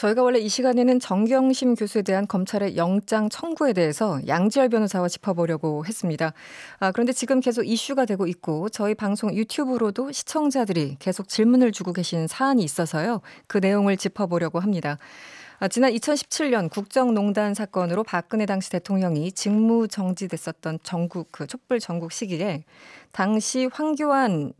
저희가 원래 이 시간에는 정경심 교수에 대한 검찰의 영장 청구에 대해서 양지열 변호사와 짚어보려고 했습니다. 그런데 지금 계속 이슈가 되고 있고 저희 방송 유튜브로도 시청자들이 계속 질문을 주고 계신 사안이 있어서요. 그 내용을 짚어보려고 합니다. 지난 2017년 국정농단 사건으로 박근혜 당시 대통령이 직무 정지됐었던 촛불 전국 시기에 당시 황교안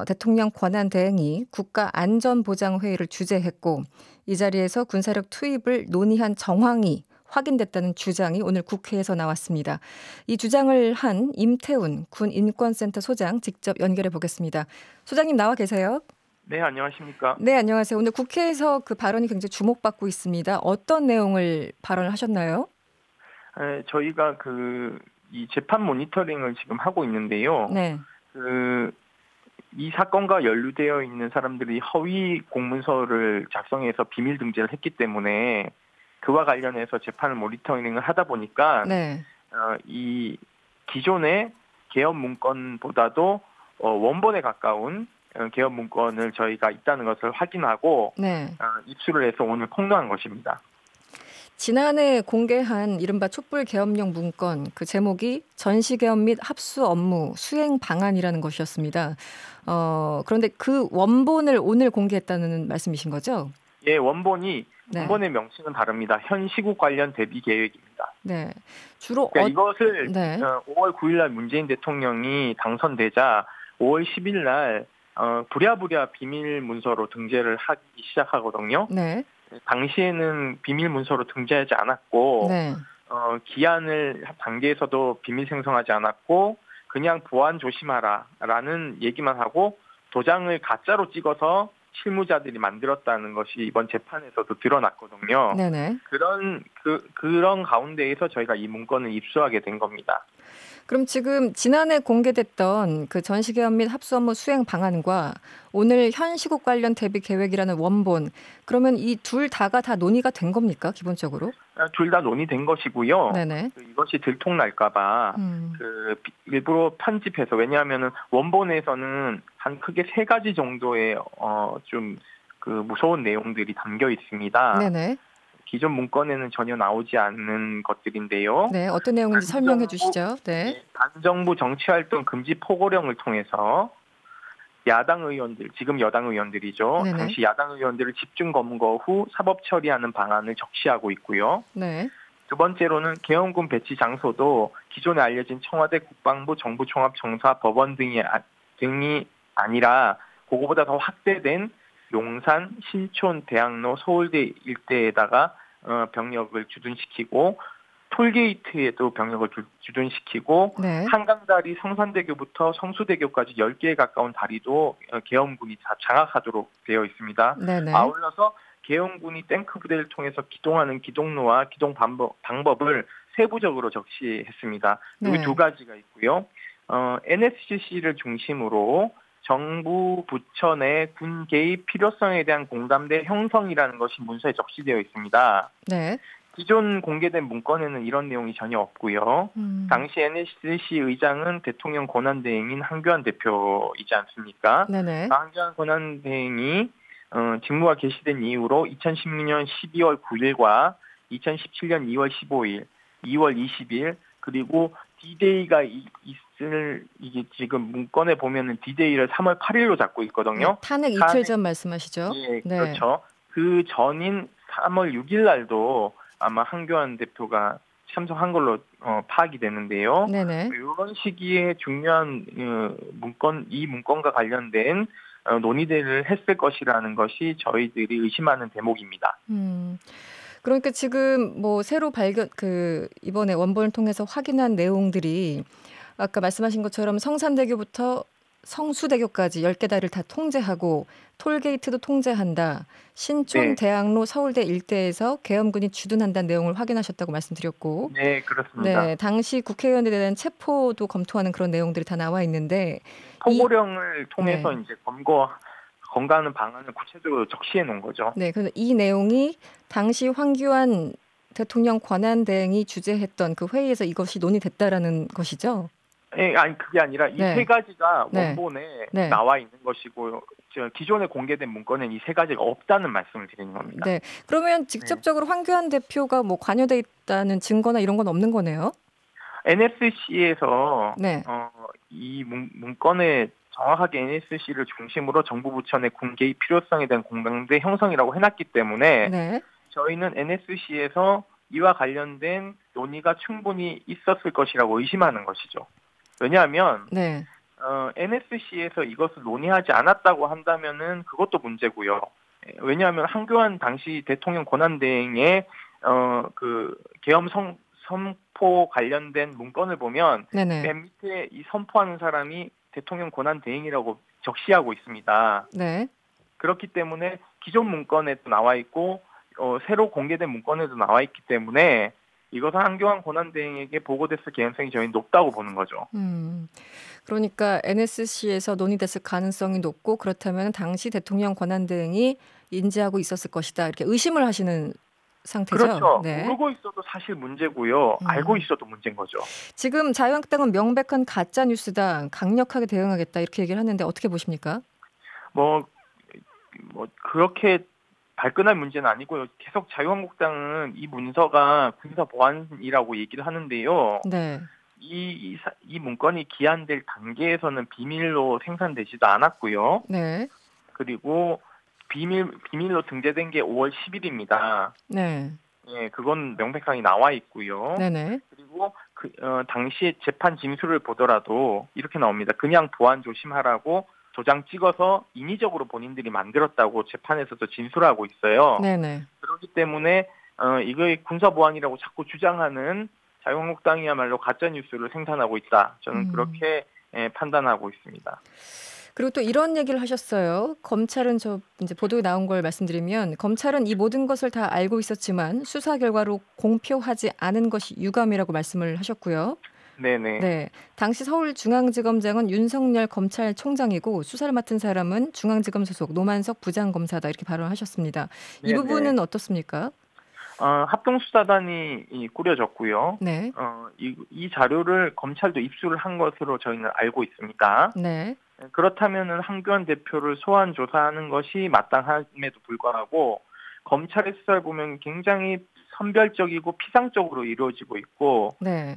대통령 권한대행이 국가안전보장회의를 주재했고 이 자리에서 군사력 투입을 논의한 정황이 확인됐다는 주장이 오늘 국회에서 나왔습니다. 이 주장을 한 임태훈 군인권센터 소장 직접 연결해 보겠습니다. 소장님 나와 계세요? 네, 안녕하십니까? 네, 안녕하세요. 오늘 국회에서 그 발언이 굉장히 주목받고 있습니다. 어떤 내용을 발언을 하셨나요? 저희가 이 재판 모니터링을 지금 하고 있는데요. 네. 이 사건과 연루되어 있는 사람들이 허위 공문서를 작성해서 비밀 등재를 했기 때문에 그와 관련해서 재판을 모니터링을 하다 보니까 네. 이 기존의 개헌 문건보다도 원본에 가까운 개헌 문건을 저희가 있다는 것을 확인하고 네. 입수를 해서 오늘 폭로한 것입니다. 지난해 공개한 이른바 촛불개헌령 문건 그 제목이 전시개헌 및 합수 업무 수행 방안이라는 것이었습니다. 그런데 그 원본을 오늘 공개했다는 말씀이신 거죠? 예, 원본의 네. 명칭은 다릅니다. 현 시국 관련 대비 계획입니다. 네, 주로 그러니까 이것을 네. 5월 9일 날 문재인 대통령이 당선되자 5월 10일 날 부랴부랴 비밀 문서로 등재를 하기 시작하거든요. 네. 당시에는 비밀 문서로 등재하지 않았고 네. 기한을 단계에서도 비밀 생성하지 않았고 그냥 보안 조심하라라는 얘기만 하고 도장을 가짜로 찍어서 실무자들이 만들었다는 것이 이번 재판에서도 드러났거든요. 네네. 그런 가운데에서 저희가 이 문건을 입수하게 된 겁니다. 그럼 지금 지난해 공개됐던 그 전시개헌 및 합수 업무 수행 방안과 오늘 현 시국 관련 대비 계획이라는 원본, 그러면 이 둘 다가 다 논의가 된 겁니까, 기본적으로? 둘 다 논의된 것이고요. 네네. 이것이 들통날까봐 일부러 편집해서, 왜냐하면은 원본에서는 한 크게 3가지 정도의 좀 무서운 내용들이 담겨 있습니다. 네네. 기존 문건에는 전혀 나오지 않는 것들인데요. 네, 어떤 내용인지 설명해 주시죠. 네. 반정부 정치활동 금지 포고령을 통해서 야당 의원들, 지금 여당 의원들이죠. 네네. 당시 야당 의원들을 집중 검거 후 사법 처리하는 방안을 적시하고 있고요. 네. 두 번째로는 계엄군 배치 장소도 기존에 알려진 청와대, 국방부, 정부종합청사, 법원 등이 아니라 그거보다 더 확대된 용산, 신촌, 대학로, 서울대 일대에다가 병력을 주둔시키고 톨게이트에도 병력을 주둔시키고 네. 한강다리 성산대교부터 성수대교까지 10개에 가까운 다리도 계엄군이 다 장악하도록 되어 있습니다. 네네. 아울러서 계엄군이 탱크 부대를 통해서 기동하는 기동로와 기동 방법을 세부적으로 적시했습니다. 네. 여기 2가지가 있고요. NSCC를 중심으로 정부 부처 내 군 개입 필요성에 대한 공감대 형성이라는 것이 문서에 적시되어 있습니다. 네. 기존 공개된 문건에는 이런 내용이 전혀 없고요. 당시 NSC 의장은 대통령 권한대행인 황교안 대표이지 않습니까? 네네. 황교안 권한대행이 직무가 개시된 이후로 2016년 12월 9일과 2017년 2월 15일, 2월 20일 그리고 D-Day가 이게 지금 문건에 보면은 D-Day를 3월 8일로 잡고 있거든요. 네, 탄핵 이틀 전 말씀하시죠? 예, 네. 그렇죠. 그 전인 3월 6일 날도 아마 황교안 대표가 참석한 걸로 파악이 되는데요. 네네. 이런 시기에 중요한 이 문건과 관련된 논의들을 했을 것이라는 것이 저희들이 의심하는 대목입니다. 그러니까 지금 뭐 새로 이번에 원본을 통해서 확인한 내용들이 아까 말씀하신 것처럼 성산대교부터 성수대교까지 10개 다리를 다 통제하고 톨게이트도 통제한다. 신촌, 네. 대학로, 서울대 일대에서 계엄군이 주둔한다는 내용을 확인하셨다고 말씀드렸고. 네, 그렇습니다. 네, 당시 국회의원에 대한 체포도 검토하는 그런 내용들이 다 나와 있는데 포고령을 통해서 이제 검거하는 방안을 구체적으로 적시해 놓은 거죠. 네, 그래서 이 내용이 당시 황교안 대통령 권한대행이 주재했던 그 회의에서 이것이 논의됐다라는 것이죠. 네, 아니 그게 아니라 이 3가지가 원본에 나와 있는 것이고 기존에 공개된 문건엔 이 세 가지가 없다는 말씀을 드리는 겁니다. 네. 그러면 네. 직접적으로 황교안 대표가 뭐 관여돼 있다는 증거나 이런 건 없는 거네요? NSC에서 네. 이 문건에 정확하게 NSC를 중심으로 정부 부처 내 공개의 필요성에 대한 공감대 형성이라고 해놨기 때문에 네. 저희는 NSC에서 이와 관련된 논의가 충분히 있었을 것이라고 의심하는 것이죠. 왜냐하면 네. NSC에서 이것을 논의하지 않았다고 한다면은 그것도 문제고요. 왜냐하면 황교안 당시 대통령 권한대행의 그 계엄 선포 관련된 문건을 보면 네네. 맨 밑에 이 선포하는 사람이 대통령 권한대행이라고 적시하고 있습니다. 네. 그렇기 때문에 기존 문건에도 나와 있고 새로 공개된 문건에도 나와 있기 때문에 이것은 황교안 권한대행에게 보고됐을 개연성이 저희는 높다고 보는 거죠. 그러니까 NSC에서 논의됐을 가능성이 높고 그렇다면 당시 대통령 권한대행이 인지하고 있었을 것이다. 이렇게 의심을 하시는 상태죠. 그렇죠. 네. 모르고 있어도 사실 문제고요. 알고 있어도 문제인 거죠. 지금 자유한국당은 명백한 가짜 뉴스다. 강력하게 대응하겠다. 이렇게 얘기를 하는데 어떻게 보십니까? 뭐 그렇게 발끈할 문제는 아니고요. 계속 자유한국당은 이 문서가 군사 보안이라고 얘기를 하는데요. 네. 이 문건이 기한될 단계에서는 비밀로 생산되지도 않았고요. 네. 그리고 비밀로 등재된 게 5월 10일입니다. 네. 예, 그건 명백하게 나와 있고요. 네네. 그리고 당시에 재판 진술을 보더라도 이렇게 나옵니다. 그냥 보안 조심하라고 도장 찍어서 인위적으로 본인들이 만들었다고 재판에서도 진술하고 있어요. 네네. 그렇기 때문에 이거의 군사 보안이라고 자꾸 주장하는 자유한국당이야말로 가짜 뉴스를 생산하고 있다. 저는 그렇게 판단하고 있습니다. 그리고 또 이런 얘기를 하셨어요. 검찰은 이제 보도에 나온 걸 말씀드리면 검찰은 이 모든 것을 다 알고 있었지만 수사 결과로 공표하지 않은 것이 유감이라고 말씀을 하셨고요. 네네. 네. 당시 서울중앙지검장은 윤석열 검찰총장이고 수사를 맡은 사람은 중앙지검 소속 노만석 부장검사다 이렇게 발언하셨습니다. 이 네네. 부분은 어떻습니까? 합동수사단이 꾸려졌고요. 네. 이 자료를 검찰도 입수를 한 것으로 저희는 알고 있습니다. 네. 그렇다면은 황교안 대표를 소환 조사하는 것이 마땅함에도 불구하고 검찰의 수사를 보면 굉장히 선별적이고 피상적으로 이루어지고 있고 네.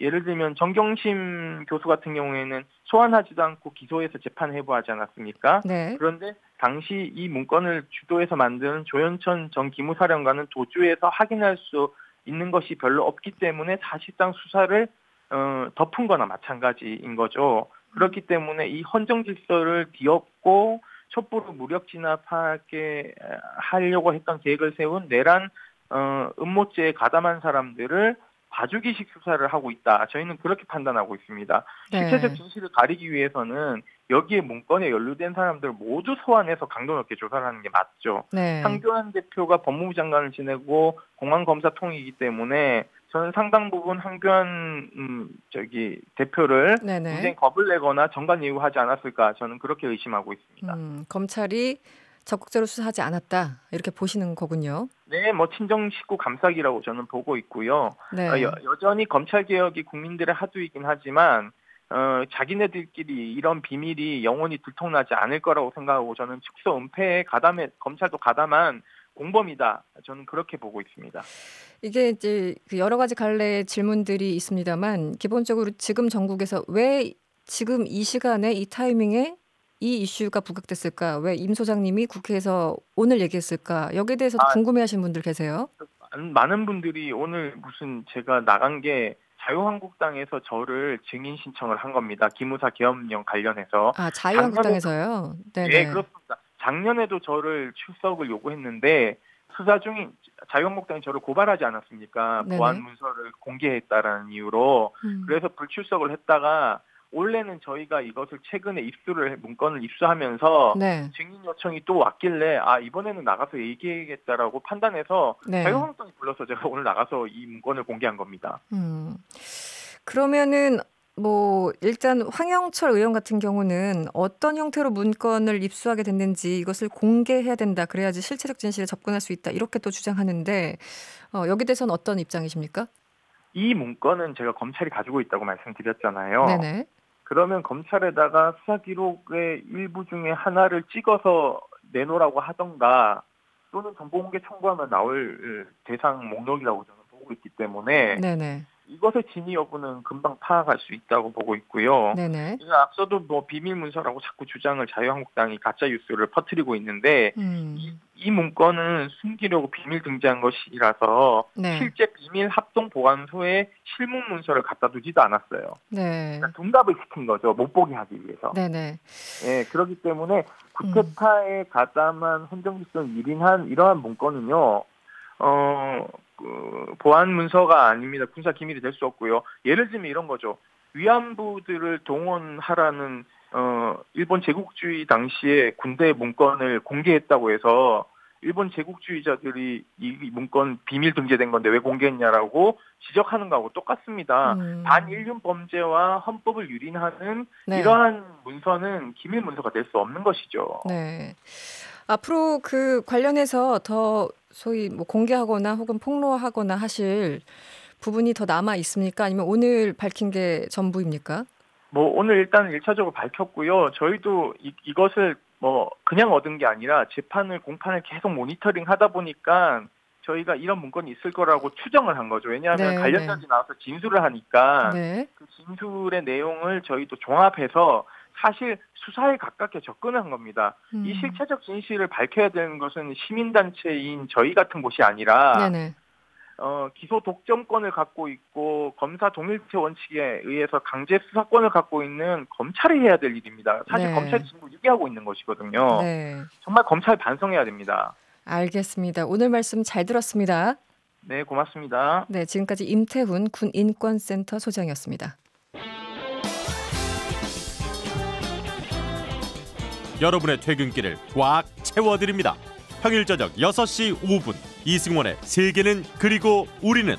예를 들면 정경심 교수 같은 경우에는 소환하지도 않고 기소해서 재판 회부하지 않았습니까? 네. 그런데 당시 이 문건을 주도해서 만든 조현천 전 기무사령관은 도주해서 확인할 수 있는 것이 별로 없기 때문에 사실상 수사를 덮은 거나 마찬가지인 거죠. 그렇기 때문에 이 헌정 질서를 뒤엎고 촛불을 무력 진압하게 하려고 했던 계획을 세운 내란 음모죄에 가담한 사람들을 봐주기식 수사를 하고 있다. 저희는 그렇게 판단하고 있습니다. 네. 실체적 진실을 가리기 위해서는 여기에 문건에 연루된 사람들을 모두 소환해서 강도 높게 조사를 하는 게 맞죠. 네. 황교안 대표가 법무부 장관을 지내고 공안검사통이기 때문에 저는 상당 부분 황교안 대표를 네네. 굉장히 겁을 내거나 정관 예우하지 않았을까 저는 그렇게 의심하고 있습니다. 검찰이 적극적으로 수사하지 않았다 이렇게 보시는 거군요. 네, 친정 식구 감싸기라고 저는 보고 있고요. 네. 여전히 검찰 개혁이 국민들의 하두이긴 하지만 자기네들끼리 이런 비밀이 영원히 들통나지 않을 거라고 생각하고 저는 축소 은폐에 검찰도 가담한 공범이다. 저는 그렇게 보고 있습니다. 이게 이제 여러 가지 갈래의 질문들이 있습니다만 기본적으로 지금 전국에서 왜 지금 이 시간에 이 타이밍에 이 이슈가 부각됐을까? 왜 임 소장님이 국회에서 오늘 얘기했을까? 여기에 대해서도 궁금해하시는 분들 계세요? 많은 분들이 오늘 무슨 제가 나간 게 자유한국당에서 저를 증인 신청을 한 겁니다. 기무사 계엄령 관련해서. 자유한국당에서요? 네, 그렇습니다. 작년에도 저를 출석을 요구했는데 수사 중인 자유한국당이 저를 고발하지 않았습니까? 네네. 보안 문서를 공개했다라는 이유로. 그래서 불출석을 했다가 원래는 저희가 이것을 최근에 문건을 입수하면서 네. 증인 요청이 또 왔길래 이번에는 나가서 얘기해야겠다라고 판단해서 네. 자유한국당이 불러서 제가 오늘 나가서 이 문건을 공개한 겁니다. 그러면은 일단 황영철 의원 같은 경우는 어떤 형태로 문건을 입수하게 됐는지 이것을 공개해야 된다. 그래야지 실체적 진실에 접근할 수 있다. 이렇게 또 주장하는데 여기에 대해서는 어떤 입장이십니까? 이 문건은 제가 검찰이 가지고 있다고 말씀드렸잖아요. 네네. 그러면 검찰에다가 수사 기록의 일부 중에 하나를 찍어서 내놓으라고 하던가 또는 정보공개 청구하면 나올 대상 목록이라고 저는 보고 있기 때문에 네네. 이것의 진위 여부는 금방 파악할 수 있다고 보고 있고요. 네네. 앞서도 뭐 비밀 문서라고 자꾸 주장을 자유한국당이 가짜 뉴스를 퍼뜨리고 있는데 이 문건은 숨기려고 비밀 등재한 것이라서 네. 실제 비밀 합동 보관소에 실문 문서를 갖다 두지도 않았어요. 네. 그러니까 둔갑을 시킨 거죠. 못 보게 하기 위해서. 네네. 예, 그렇기 때문에 구태타에 가담한 헌정질서를 유린한 이러한 문건은요. 보안 문서가 아닙니다. 군사 기밀이 될 수 없고요. 예를 들면 이런 거죠. 위안부들을 동원하라는 일본 제국주의 당시에 군대 문건을 공개했다고 해서 일본 제국주의자들이 이 문건 비밀 등재된 건데 왜 공개했냐라고 지적하는 거하고 똑같습니다. 반인륜 범죄와 헌법을 유린하는 네. 이러한 문서는 기밀 문서가 될 수 없는 것이죠. 네. 앞으로 그 관련해서 더 소위 뭐 공개하거나 혹은 폭로하거나 하실 부분이 더 남아 있습니까? 아니면 오늘 밝힌 게 전부입니까? 뭐 오늘 일단 1차적으로 밝혔고요. 저희도 이것을 뭐 그냥 얻은 게 아니라 공판을 계속 모니터링 하다 보니까 저희가 이런 문건이 있을 거라고 추정을 한 거죠. 왜냐하면 네, 관련자들이 나와서 진술을 하니까 네. 그 진술의 내용을 저희도 종합해서 사실 수사에 가깝게 접근을 한 겁니다. 이 실체적 진실을 밝혀야 되는 것은 시민단체인 저희 같은 곳이 아니라 네네. 기소 독점권을 갖고 있고 검사 동일체 원칙에 의해서 강제 수사권을 갖고 있는 검찰이 해야 될 일입니다. 사실 네. 검찰이 지금 유기하고 있는 것이거든요. 네. 정말 검찰 반성해야 됩니다. 알겠습니다. 오늘 말씀 잘 들었습니다. 네, 고맙습니다. 네, 지금까지 임태훈 군인권센터 소장이었습니다. 여러분의 퇴근길을 꽉 채워드립니다. 평일 저녁 6시 5분 이승원의 세계는 그리고 우리는